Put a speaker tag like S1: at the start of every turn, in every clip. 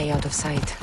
S1: stay out of sight.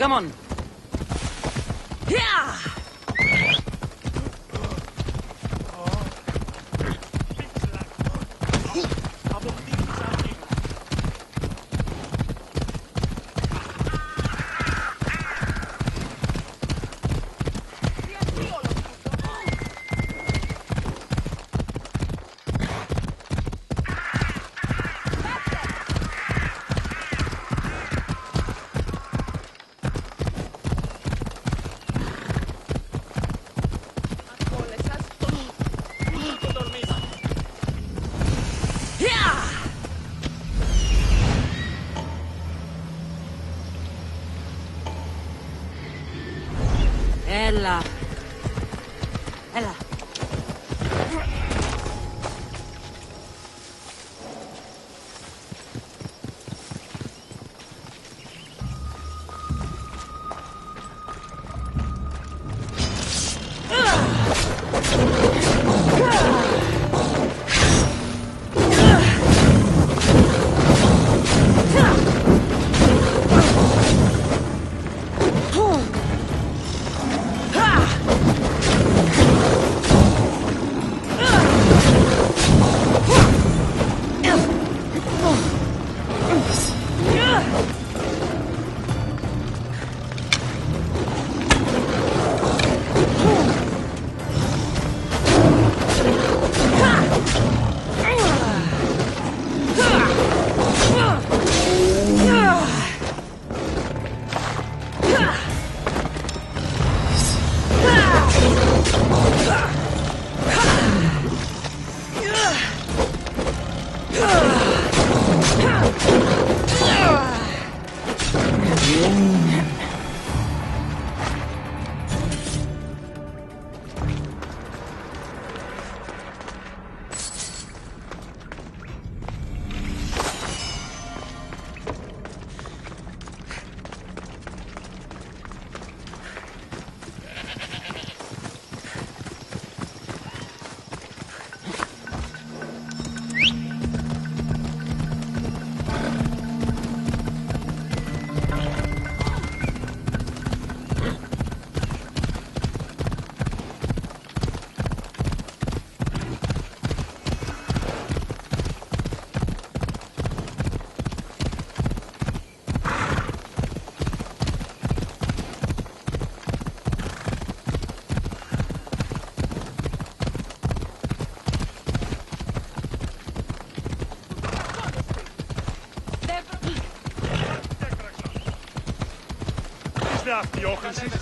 S2: Come on. Yeah! Έλα. Έλα.
S1: αυτή, όχλησης.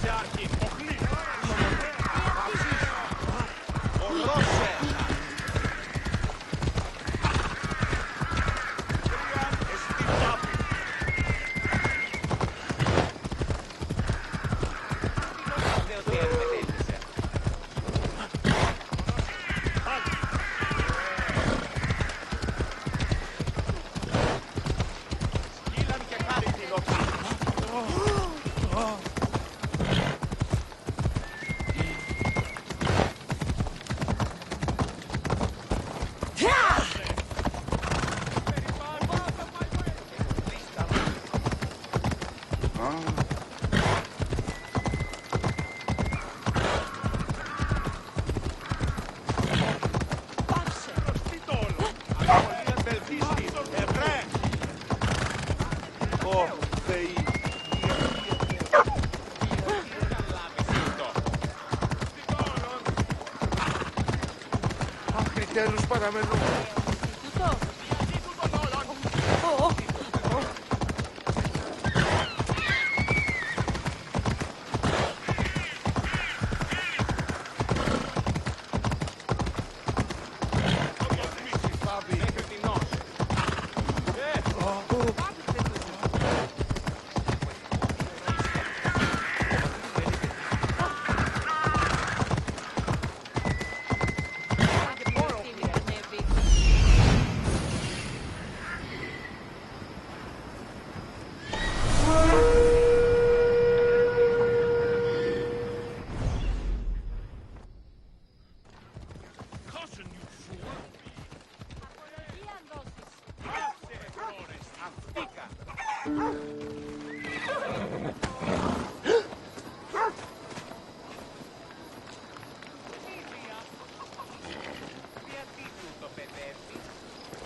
S3: Τέλος παραμένω.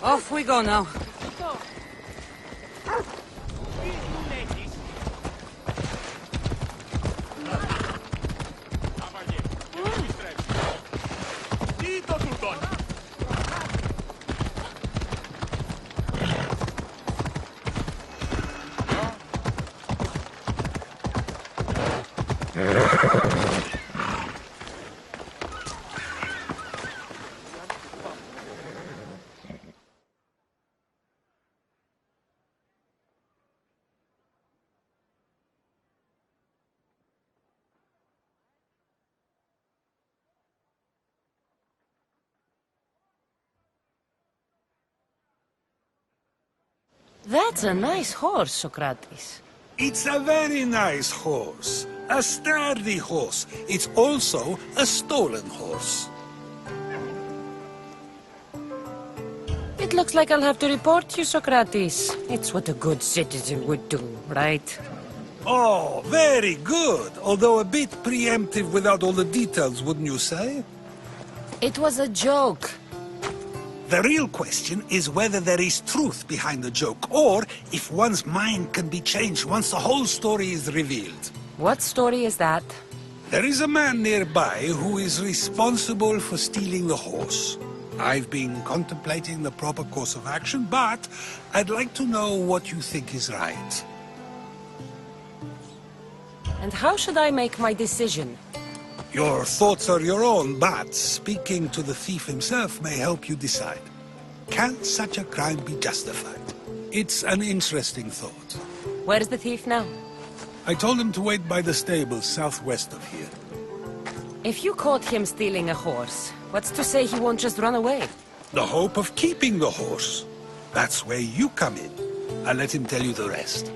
S2: Off we go now.
S4: That's a nice horse, Sokrates.
S5: It's a very nice horse. A sturdy horse. It's also a stolen horse.
S4: It looks like I'll have to report you, Sokrates. It's what a good citizen would do, right?
S5: Oh, very good. Although a bit preemptive without all the details, wouldn't you say?
S4: It was a joke.
S5: The real question is whether there is truth behind the joke, or if one's mind can be changed once the whole story is revealed.
S4: What story is that?
S5: There is a man nearby who is responsible for stealing the horse. I've been contemplating the proper course of action, but I'd like to know what you think is right.
S4: And how should I make my decision?
S5: Your thoughts are your own, but speaking to the thief himself may help you decide. Can such a crime be justified? It's an interesting thought.
S4: Where is the thief now?
S5: I told him to wait by the stables southwest of here.
S4: If you caught him stealing a horse, what's to say he won't just run away?
S5: The hope of keeping the horse. That's where you come in. I'll let him tell you the rest.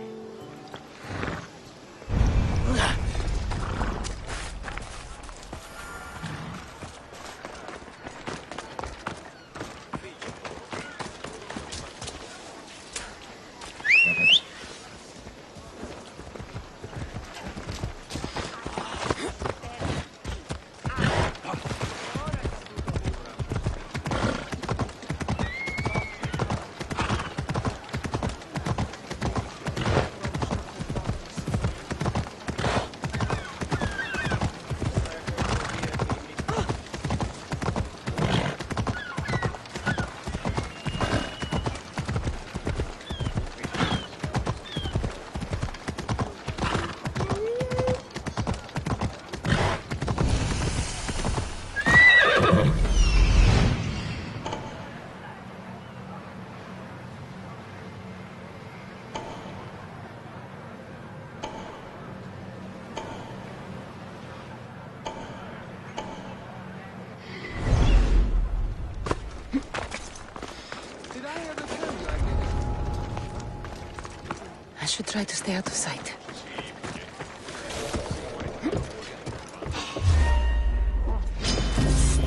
S4: should try to stay out of sight.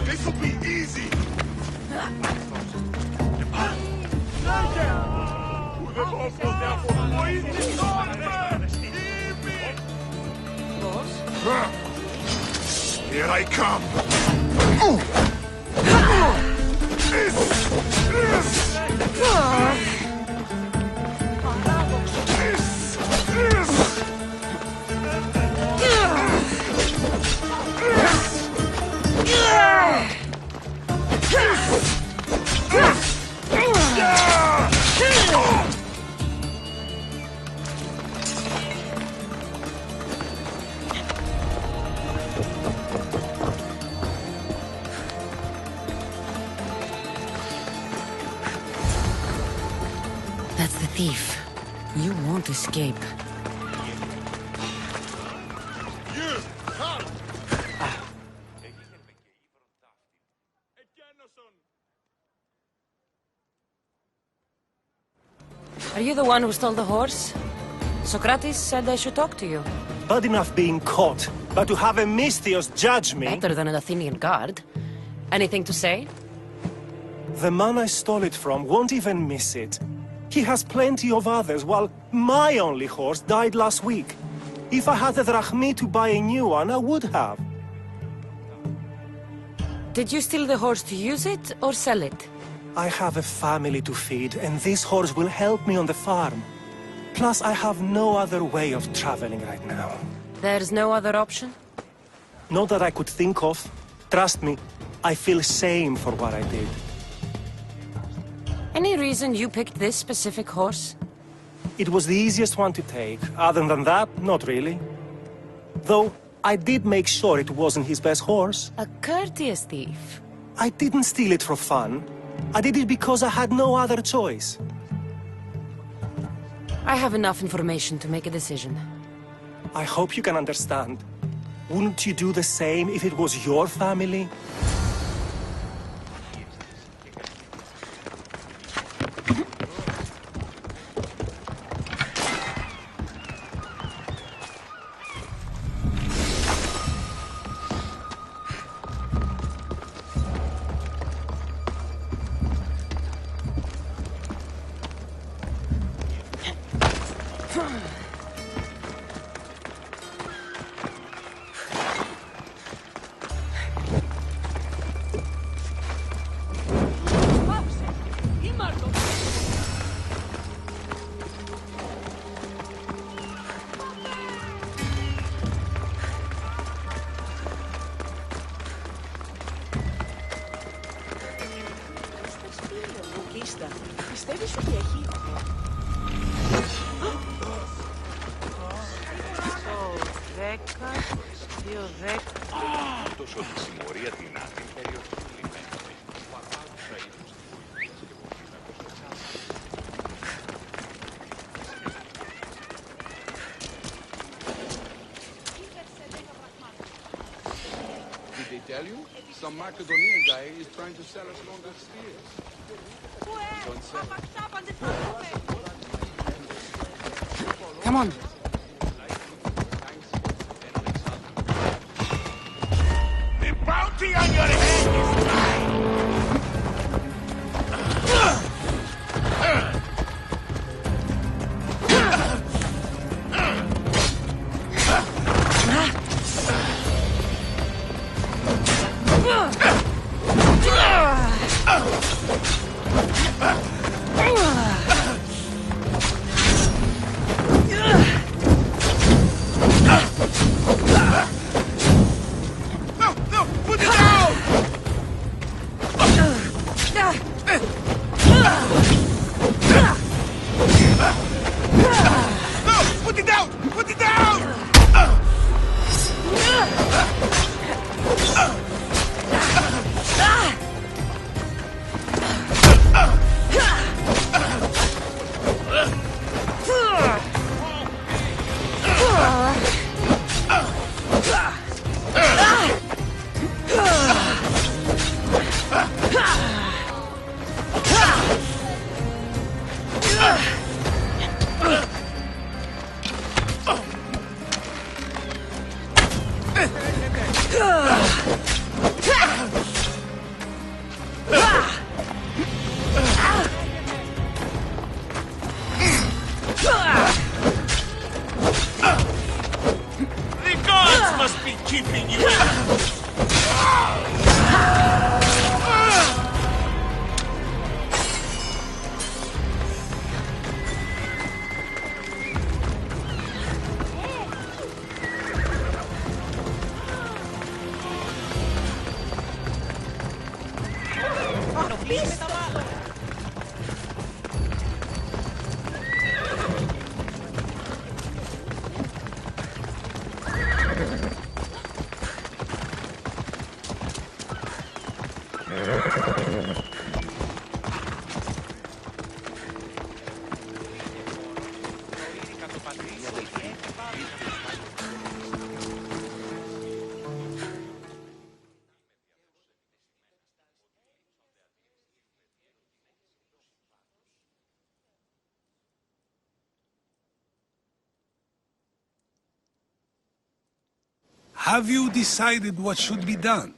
S3: This'll be easy! Here I come!
S4: That's the thief. You won't escape. Are you the one who stole the horse? Sokrates said I should talk to you.
S1: Bad enough being caught, but to have a Misthios judge me...
S4: Better than an Athenian guard. Anything to say?
S1: The man I stole it from won't even miss it. He has plenty of others, while my only horse died last week. If I had the drachmi to buy a new one, I would have.
S4: Did you steal the horse to use it, or sell it?
S1: I have a family to feed, and this horse will help me on the farm. Plus, I have no other way of traveling right now.
S4: There's no other option?
S1: Not that I could think of. Trust me, I feel shame for what I did.
S4: Any reason you picked this specific horse?
S1: It was the easiest one to take. Other than that, not really. Though, I did make sure it wasn't his best horse.
S4: A courteous thief.
S1: I didn't steal it for fun. I did it because I had no other choice.
S4: I have enough information to make a decision.
S1: I hope you can understand. Wouldn't you do the same if it was your family?
S6: Πιστεύεις ότι έχει...
S3: Τόσο τη συμμορία την άδεια περιοχή του λιμένου. Did they tell you? Some Macedonian guy is trying to sell us longer spears.
S2: Come on.
S3: The bounty on your head is mine! No, put it down!
S6: The gods must be keeping you in.
S5: Have you decided what should be done?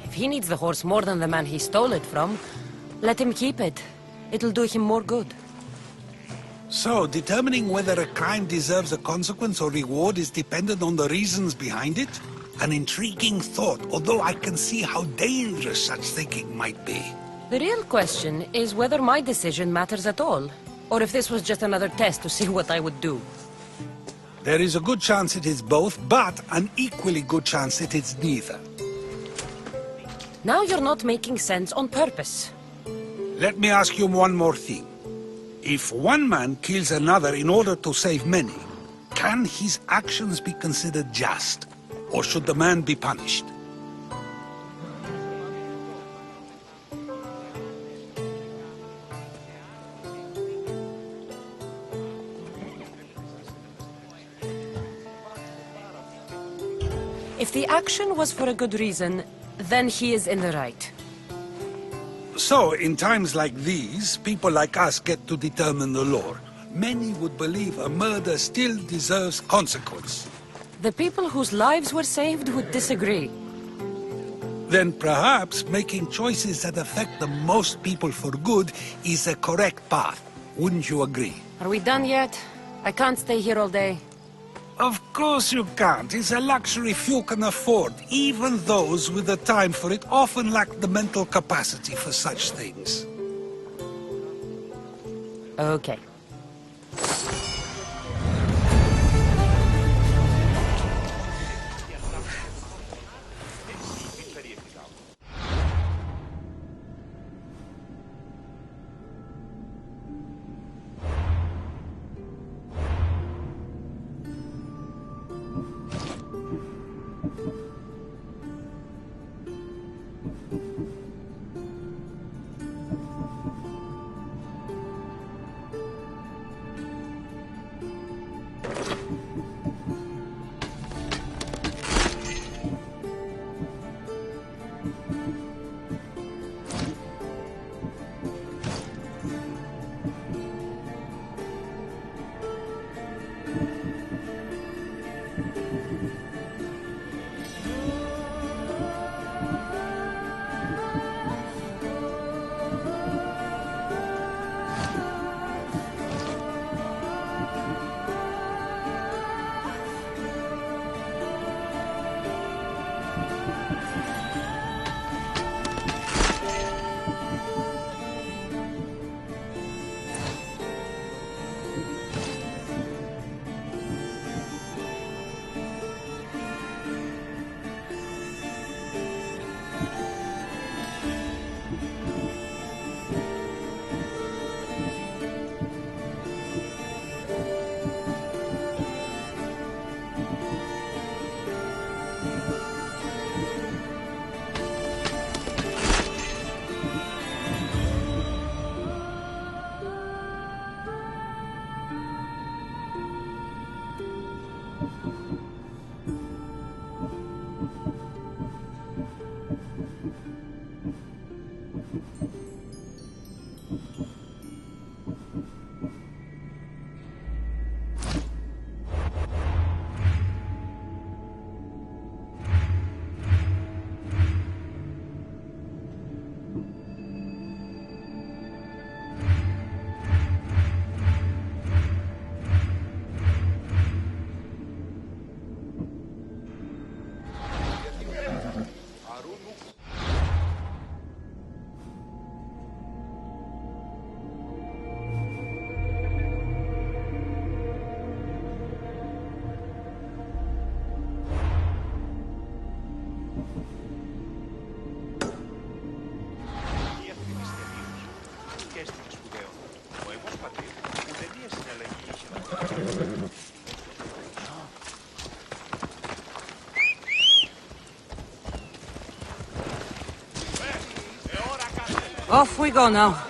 S4: If he needs the horse more than the man he stole it from, let him keep it. It'll do him more good.
S5: So, determining whether a crime deserves a consequence or reward is dependent on the reasons behind it? An intriguing thought, although I can see how dangerous such thinking might be.
S4: The real question is whether my decision matters at all, or if this was just another test to see what I would do.
S5: There is a good chance it is both, but an equally good chance it is neither.
S4: Now you're not making sense on purpose.
S5: Let me ask you one more thing. If one man kills another in order to save many, can his actions be considered just? Or should the man be punished?
S4: If the action was for a good reason, then he is in the right.
S5: So, in times like these, people like us get to determine the law. Many would believe a murder still deserves consequence.
S4: The people whose lives were saved would disagree.
S5: Then perhaps making choices that affect the most people for good is a correct path. Wouldn't you agree?
S4: Are we done yet? I can't stay here all day.
S5: Of course you can't. It's a luxury few can afford. Even those with the time for it often lack the mental capacity for such things.
S4: Okay.
S2: Off we go now.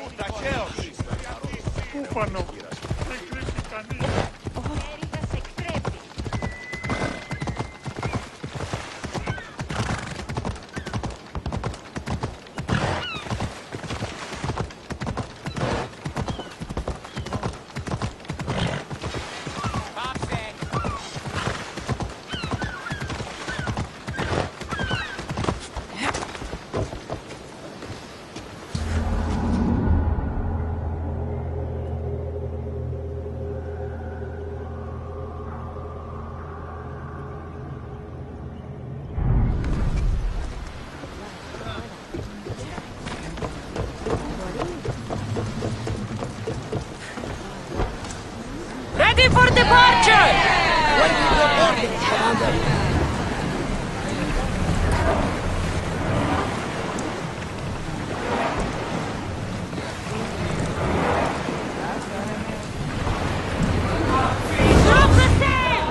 S4: Ready for departure! Drop the sail!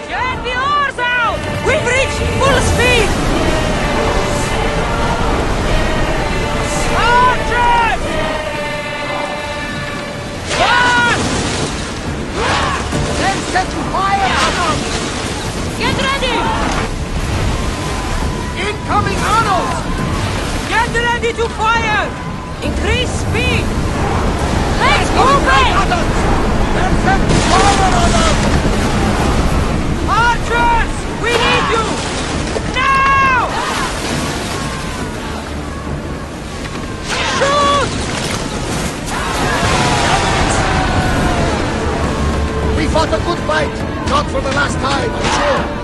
S4: Get the oars out! We've reached full speed! Archers! Run!
S2: Then set fire!
S4: Get ready!
S2: Incoming Arnold!
S4: Get ready to fire! Increase speed! Let's move it!
S2: Then set fire on them!
S4: Archers! We need you! Now! Shoot!
S2: We fought a good fight! Not for the last time, I'm sure!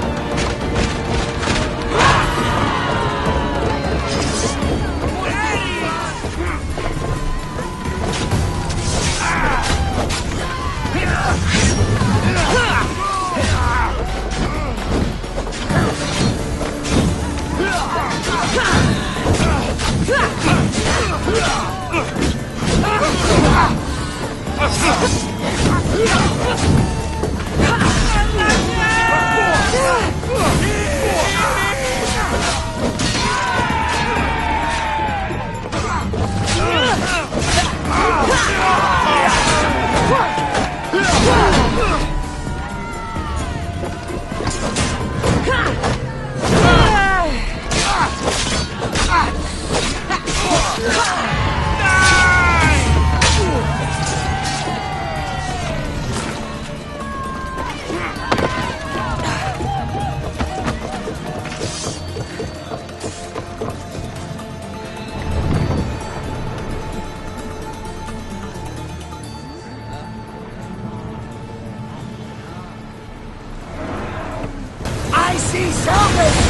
S2: I see salvage!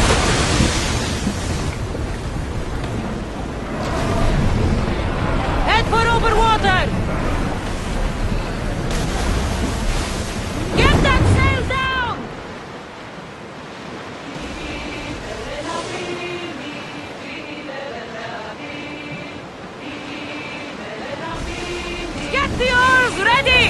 S4: Head for over water! Get that sail down! Get the oars ready!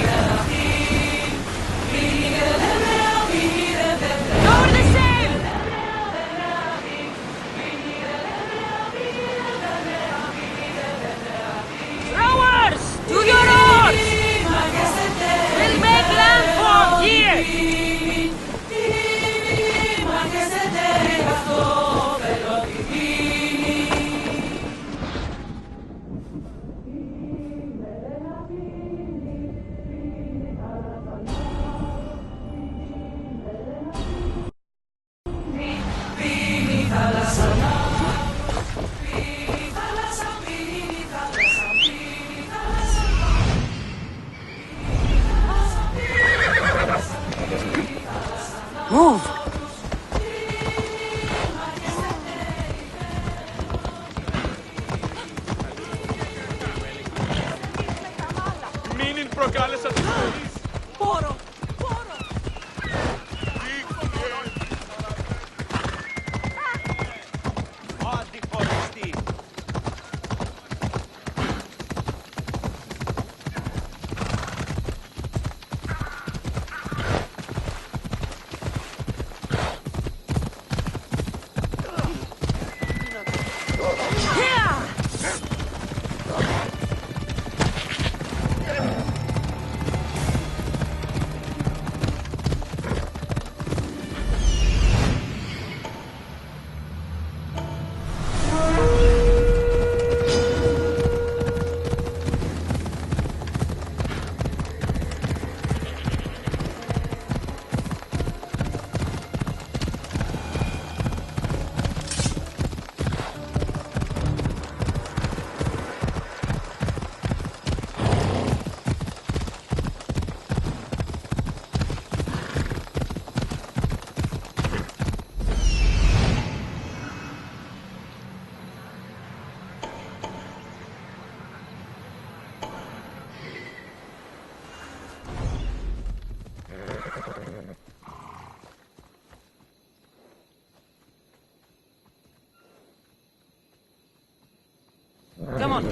S4: Move!
S6: Μην προκάλεσα τους πολίς.
S4: Πόρο!
S6: Ο αντιχωριστής.
S4: Come on.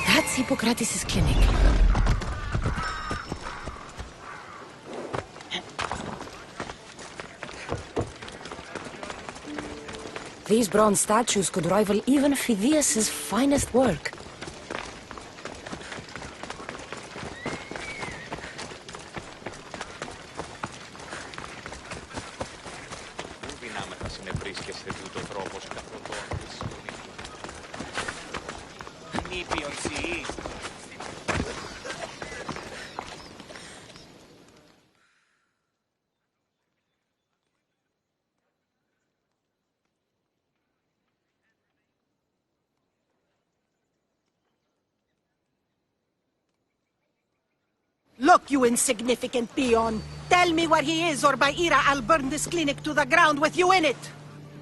S4: That's Hippokrates' clinic. These bronze statues could rival even Phidias' finest work.
S7: Look, you insignificant peon. Tell me where he is, or by Ira, I'll burn this clinic to the ground with you in it.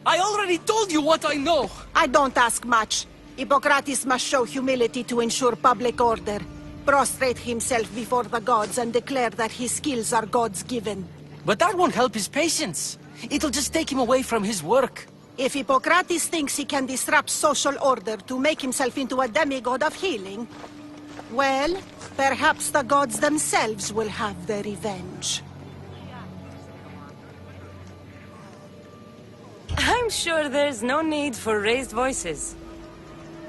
S8: I already told you what I know.
S7: I don't ask much. Hippokrates must show humility to ensure public order. Prostrate himself before the gods and declare that his skills are God's given.
S8: But that won't help his patients. It'll just take him away from his work.
S7: If Hippokrates thinks he can disrupt social order to make himself into a demigod of healing, well, perhaps the gods themselves will have their revenge.
S4: I'm sure there's no need for raised voices.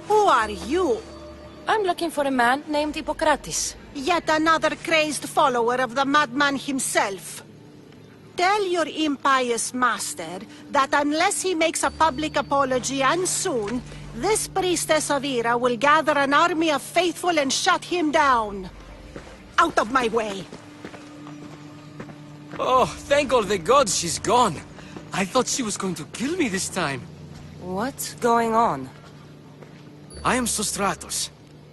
S7: Who are you?
S4: I'm looking for a man named Hippokrates.
S7: Yet another crazed follower of the madman himself. Tell your impious master that unless he makes a public apology, and soon, this priestess of Ira will gather an army of faithful and shut him down. Out of my way!
S8: Oh, thank all the gods she's gone. I thought she was going to kill me this time.
S4: What's going on?
S8: I am Sokrates.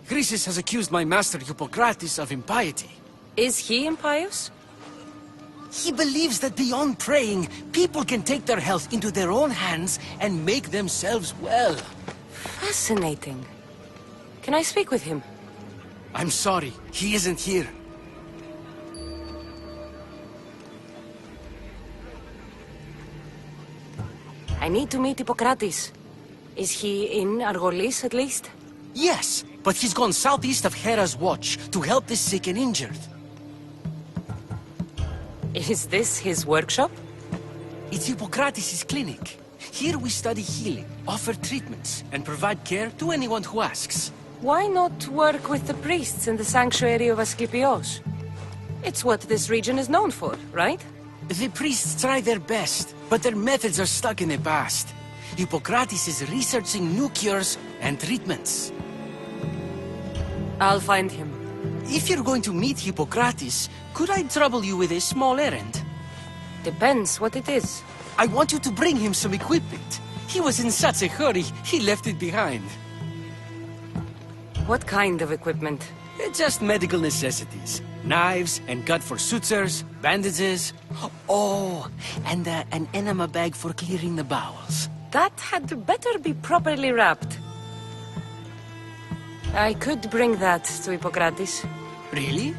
S8: Chrysis has accused my master Hippokrates of impiety.
S4: Is he impious?
S8: He believes that beyond praying, people can take their health into their own hands and make themselves well.
S4: Fascinating. Can I speak with him?
S8: I'm sorry, he isn't here.
S4: I need to meet Hippokrates. Is he in Argolis, at least?
S8: Yes, but he's gone southeast of Hera's watch to help the sick and injured.
S4: Is this his workshop?
S8: It's Hippokrates' clinic. Here we study healing, offer treatments, and provide care to anyone who asks.
S4: Why not work with the priests in the sanctuary of Asclepios? It's what this region is known for, right?
S8: The priests try their best, but their methods are stuck in the past. Hippokrates is researching new cures and treatments.
S4: I'll find him.
S8: If you're going to meet Hippokrates, could I trouble you with a small errand?
S4: Depends what it is.
S8: I want you to bring him some equipment. He was in such a hurry, he left it behind.
S4: What kind of equipment?
S8: Just medical necessities. Knives and gut for sutures, bandages. Oh, and an enema bag for clearing the bowels.
S4: That had better be properly wrapped. I could bring that to Hippokrates.
S8: Really?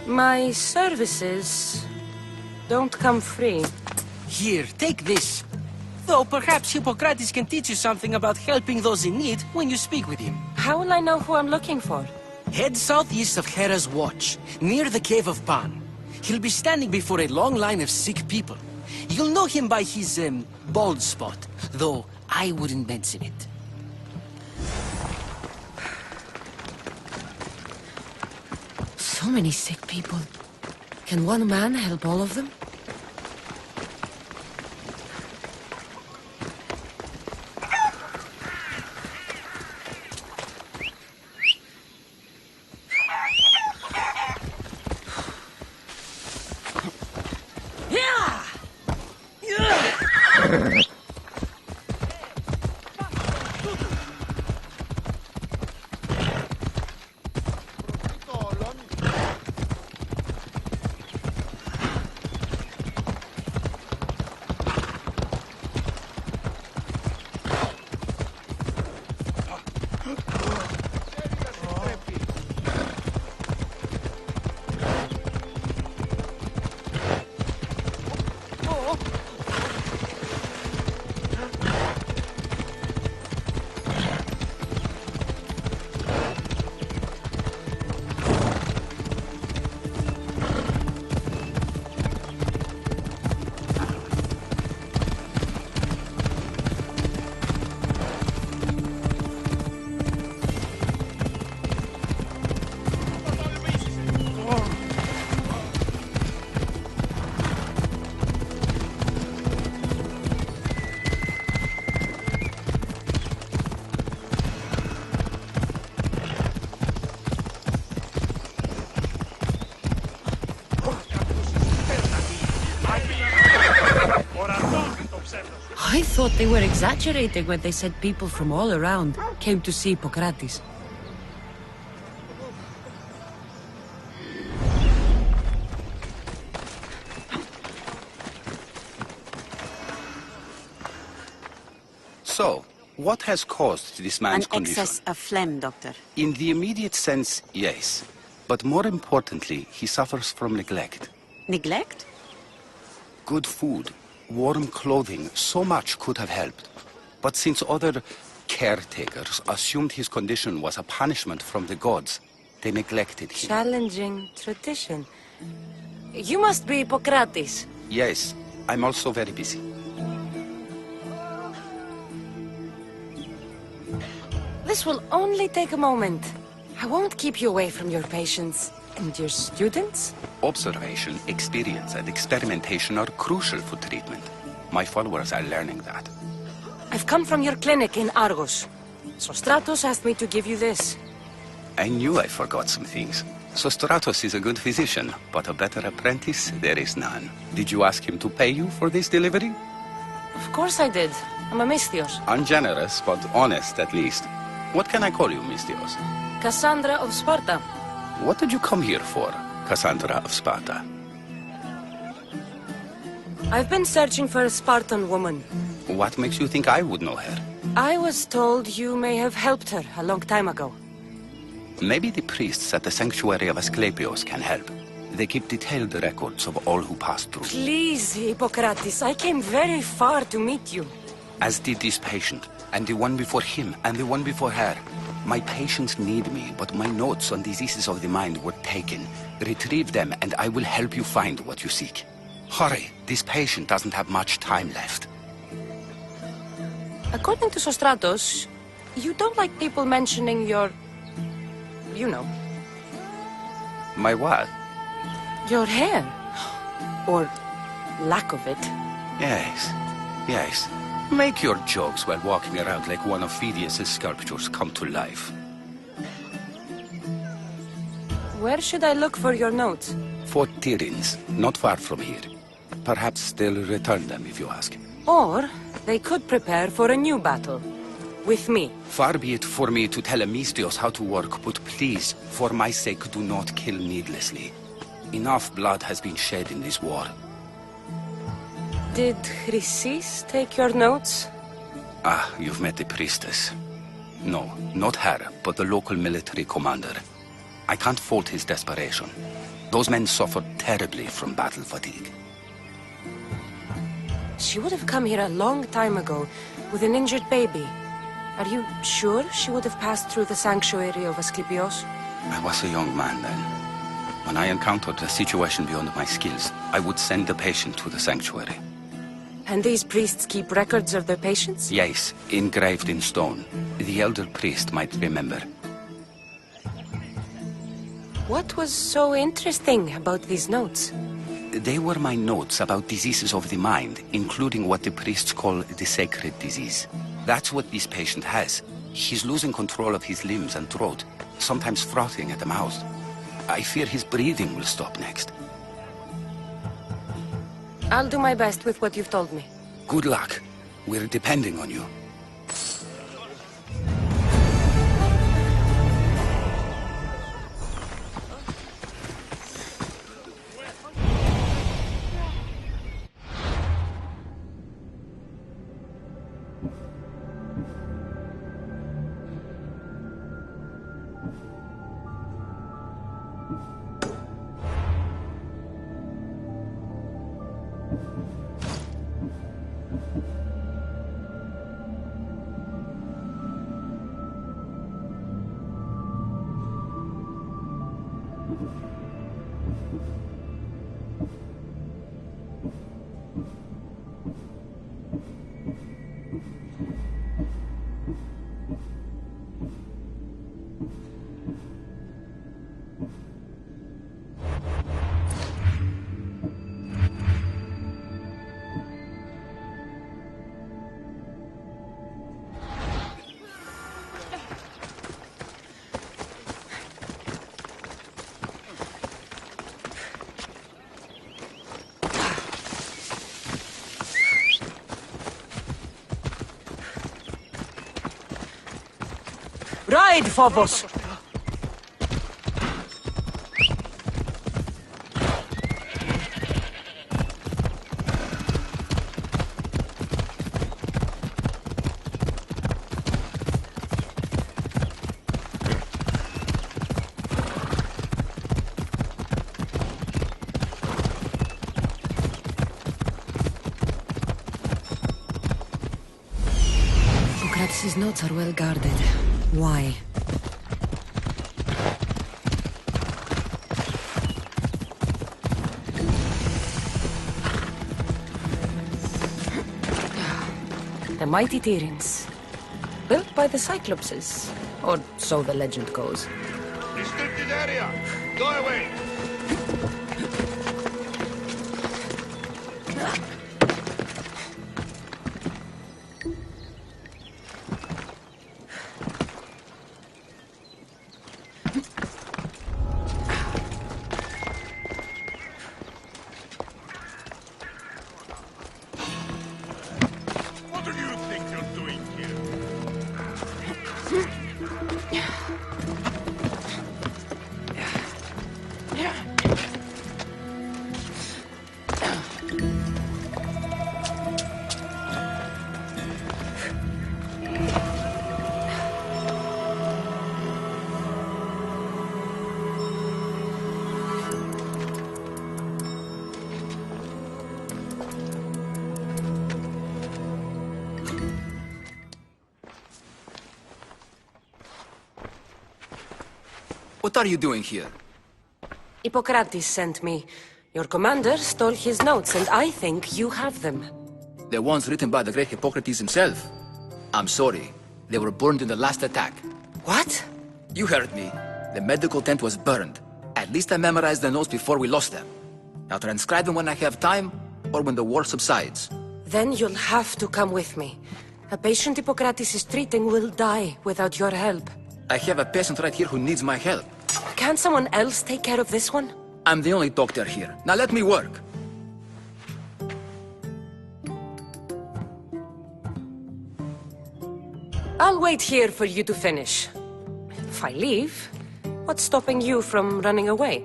S4: My services don't come free.
S8: Here, take this. Though perhaps Hippokrates can teach you something about helping those in need when you speak with him.
S4: How will I know who I'm looking for?
S8: Head southeast of Hera's watch, near the Cave of Pan. He'll be standing before a long line of sick people. You'll know him by his, bald spot, though I wouldn't mention it.
S4: So many sick people. Can one man help all of them? I thought they were exaggerating when they said people from all around came to see Hippokrates.
S9: So, what has caused this man's condition?
S10: An excess of phlegm, Doctor.
S9: In the immediate sense, yes. But more importantly, he suffers from neglect.
S10: Neglect?
S9: Good food, warm clothing, so much could have helped. But since other caretakers assumed his condition was a punishment from the gods, they neglected him.
S4: Challenging tradition. You must be Hippokrates.
S9: Yes, I'm also very busy.
S4: This will only take a moment. I won't keep you away from your patients. And your students?
S9: Observation, experience, and experimentation are crucial for treatment. My followers are learning that.
S4: I've come from your clinic in Argos. Sokrates asked me to give you this.
S9: I knew I forgot some things. Sokrates is a good physician, but a better apprentice there is none. Did you ask him to pay you for this delivery?
S4: Of course I did. I'm a Mystios.
S9: Ungenerous, but honest at least. What can I call you, Mystios?
S4: Kassandra of Sparta.
S9: What did you come here for, Kassandra of Sparta?
S4: I've been searching for a Spartan woman.
S9: What makes you think I would know her?
S4: I was told you may have helped her a long time ago.
S9: Maybe the priests at the sanctuary of Asclepios can help. They keep detailed records of all who passed through.
S4: Please, Hippokrates, I came very far to meet you.
S9: As did this patient, and the one before him, and the one before her. My patients need me, but my notes on diseases of the mind were taken. Retrieve them, and I will help you find what you seek. Hurry, this patient doesn't have much time left.
S4: According to Sokrates, you don't like people mentioning your... you know.
S9: My what?
S4: Your hair. Or lack of it.
S9: Yes, yes. Make your jokes while walking around like one of Phidias' sculptures come to life.
S4: Where should I look for your notes?
S9: Fort Tyrins, not far from here. Perhaps they'll return them if you ask.
S4: Or they could prepare for a new battle. With me.
S9: Far be it for me to tell a Mystios how to work, but please, for my sake, do not kill needlessly. Enough blood has been shed in this war.
S4: Did Chrysis take your notes?
S9: Ah, you've met the priestess. No, not her, but the local military commander. I can't fault his desperation. Those men suffered terribly from battle fatigue.
S4: She would have come here a long time ago, with an injured baby. Are you sure she would have passed through the sanctuary of Asclepios?
S9: I was a young man then. When I encountered a situation beyond my skills, I would send the patient to the sanctuary.
S4: And these priests keep records of their patients?
S9: Yes, engraved in stone. The elder priest might remember.
S4: What was so interesting about these notes?
S9: They were my notes about diseases of the mind, including what the priests call the sacred disease. That's what this patient has. He's losing control of his limbs and throat, sometimes frothing at the mouth. I fear his breathing will stop next.
S4: I'll do my best with what you've told me.
S9: Good luck. We're depending on you.
S4: Ride, Phobos! Sokrates' notes are well guarded. Why? The mighty Tyrins. Built by the Cyclopses. Or so the legend goes.
S2: Restricted area! Go away!
S8: What are you doing here?
S4: Hippokrates sent me. Your commander stole his notes, and I think you have them.
S8: The ones written by the great Hippokrates himself. I'm sorry. They were burned in the last attack.
S4: What?
S8: You heard me. The medical tent was burned. At least I memorized the notes before we lost them. I'll transcribe them when I have time, or when the war subsides.
S4: Then you'll have to come with me. A patient Hippokrates is treating will die without your help.
S8: I have a patient right here who needs my help.
S4: Can't someone else take care of this one?
S8: I'm the only doctor here. Now let me work.
S4: I'll wait here for you to finish. If I leave, what's stopping you from running away?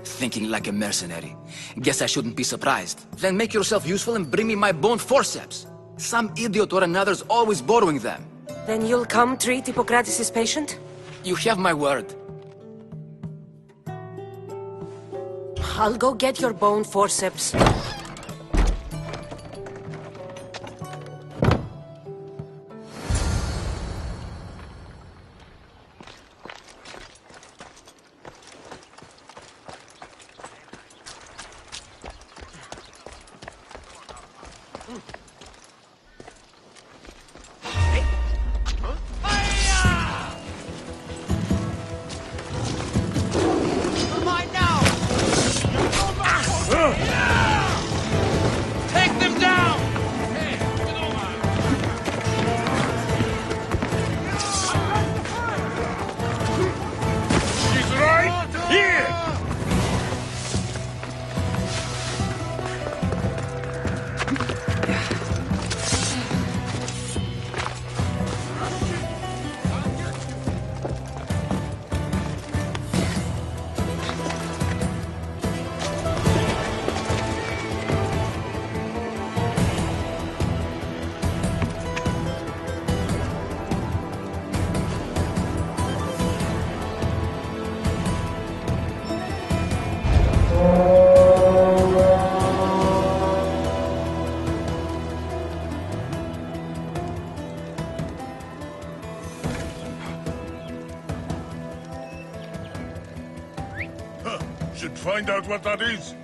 S8: Thinking like a mercenary. Guess I shouldn't be surprised. Then make yourself useful and bring me my bone forceps. Some idiot or another's always borrowing them.
S4: Then you'll come treat Hippokrates' patient?
S8: You have my word.
S4: I'll go get your bone forceps.
S6: Should find out what that is.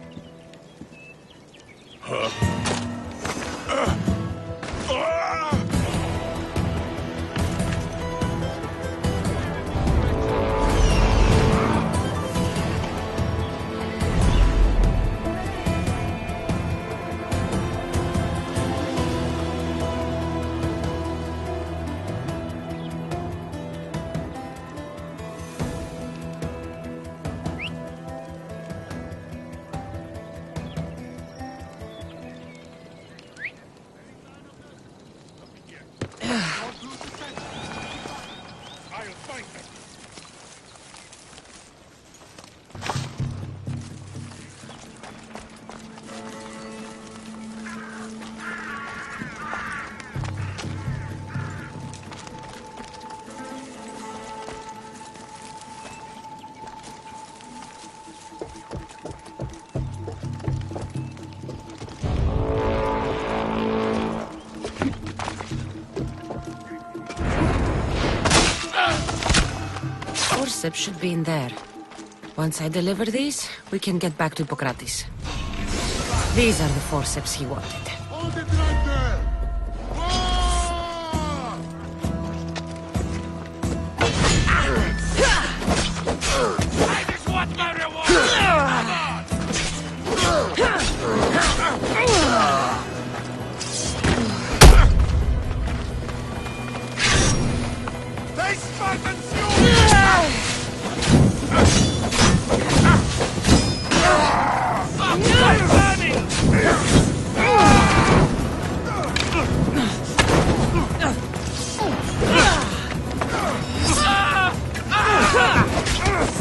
S4: Forceps should be in there. Once I deliver these, we can get back to Hippokrates. These are the forceps he wanted.
S2: Hold it right there!
S6: I just want my reward! Come on!
S2: They Spartans you!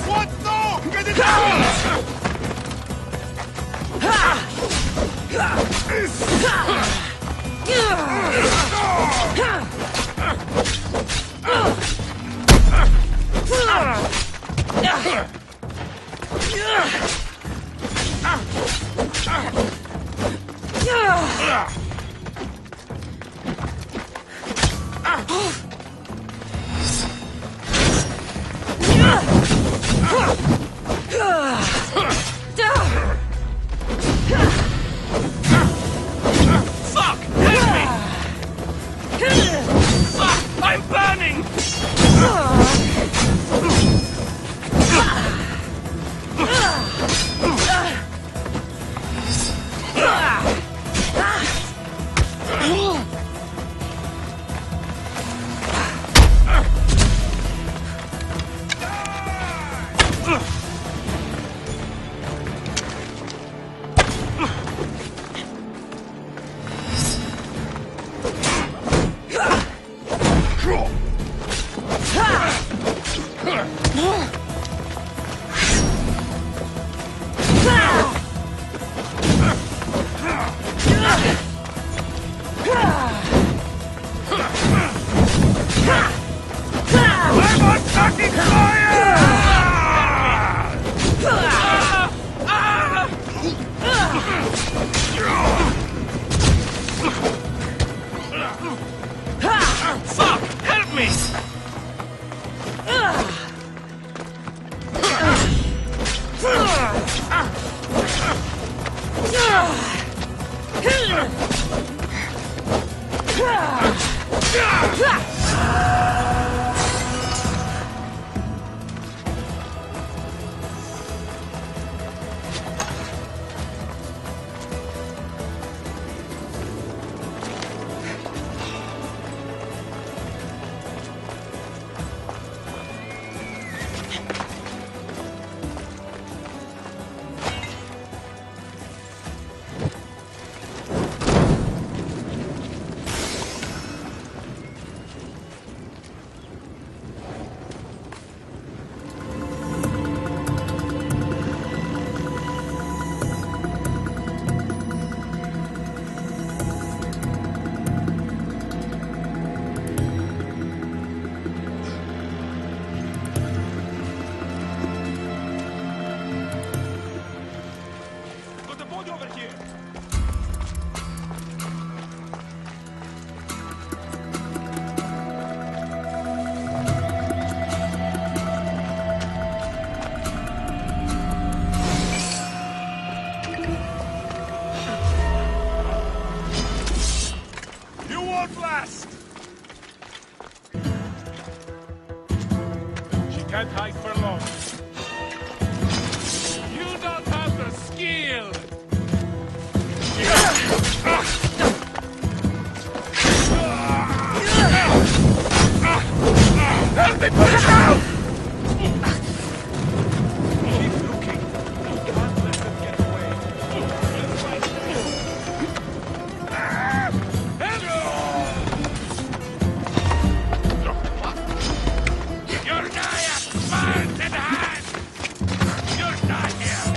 S6: What? No! Get it out! I'm on fucking fire! Fuck! Help me! Can't hide for long. You don't have the skill! Help me put it down! Keep looking. You can't let them get away. You're dying! Man in hand! You're not here!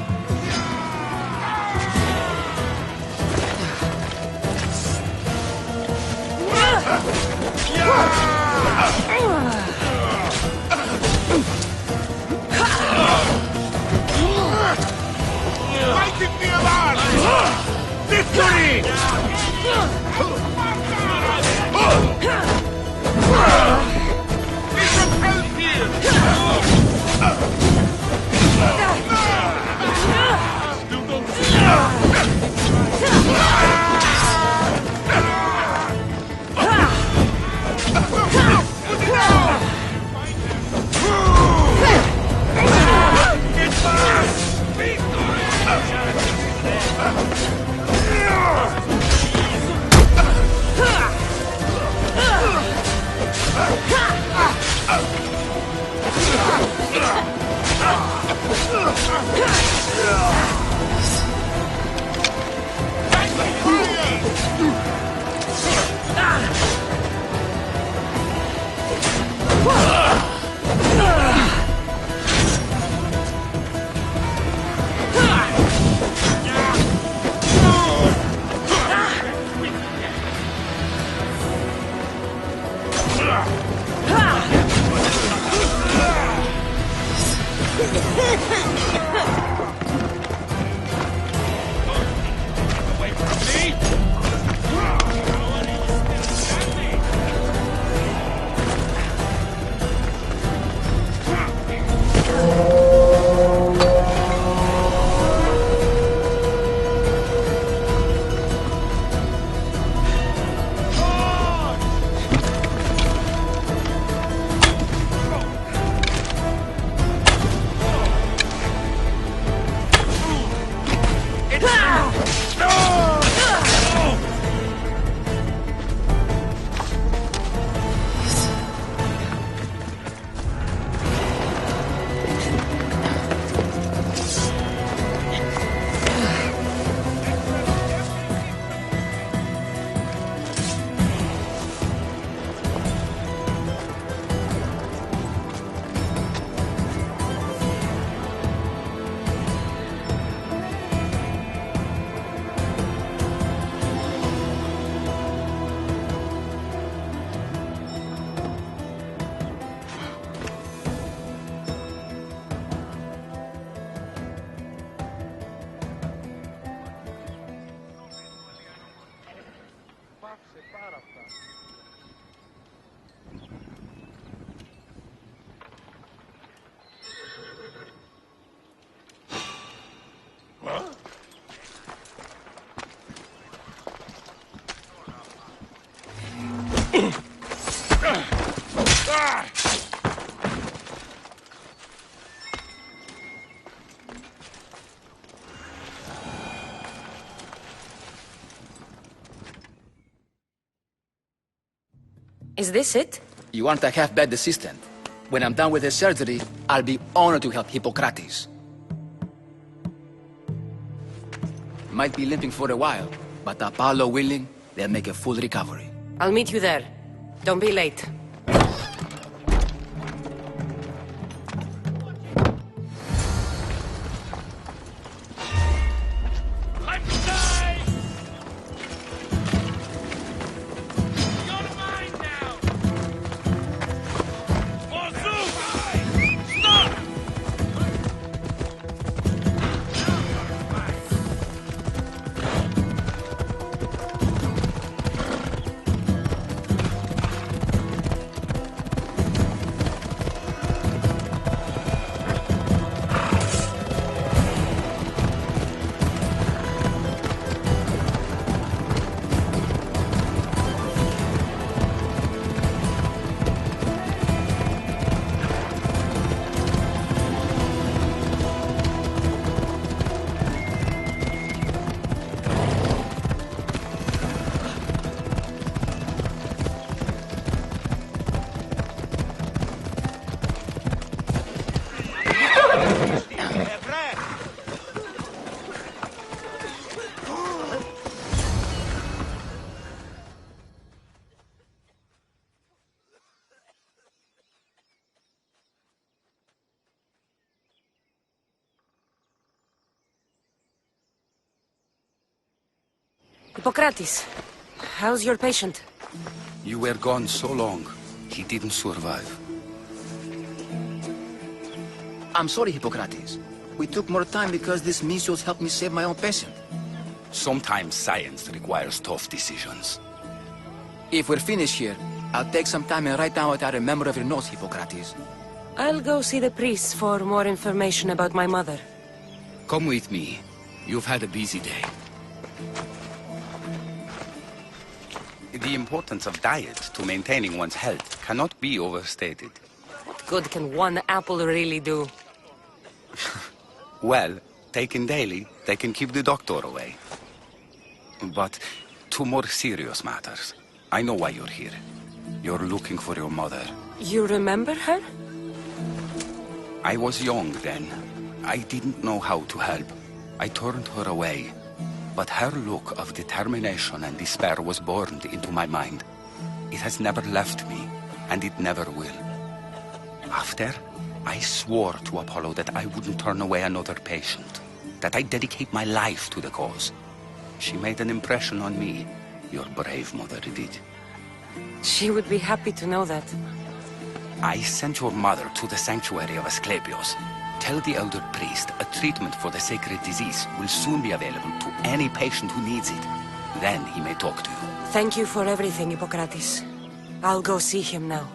S6: Fighting the alarm! Victory! Need some help here! Still don't away from me!
S4: Is this it?
S11: You want a half-bad assistant? When I'm done with the surgery, I'll be honored to help Hippokrates. Might be limping for a while, but Apollo willing, they'll make a full recovery.
S4: I'll meet you there. Don't be late. Hippokrates, how's your patient?
S9: You were gone so long, he didn't survive.
S11: I'm sorry, Hippokrates. We took more time because this measles helped me save my own patient.
S9: Sometimes science requires tough decisions.
S11: If we're finished here, I'll take some time and write down what I remember of your notes, Hippokrates.
S4: I'll go see the priest for more information about my mother.
S9: Come with me. You've had a busy day. The importance of diet to maintaining one's health cannot be overstated.
S4: What good can one apple really do?
S9: Well, taken daily, they can keep the doctor away. But to more serious matters, I know why you're here. You're looking for your mother.
S4: You remember her?
S9: I was young then. I didn't know how to help. I turned her away. But her look of determination and despair was burned into my mind. It has never left me, and it never will. After, I swore to Apollo that I wouldn't turn away another patient, that I'd dedicate my life to the cause. She made an impression on me. Your brave mother did.
S4: She would be happy to know that.
S9: I sent your mother to the sanctuary of Asclepios. Tell the elder priest a treatment for the sacred disease will soon be available to any patient who needs it. Then he may talk to you.
S4: Thank you for everything, Hippokrates. I'll go see him now.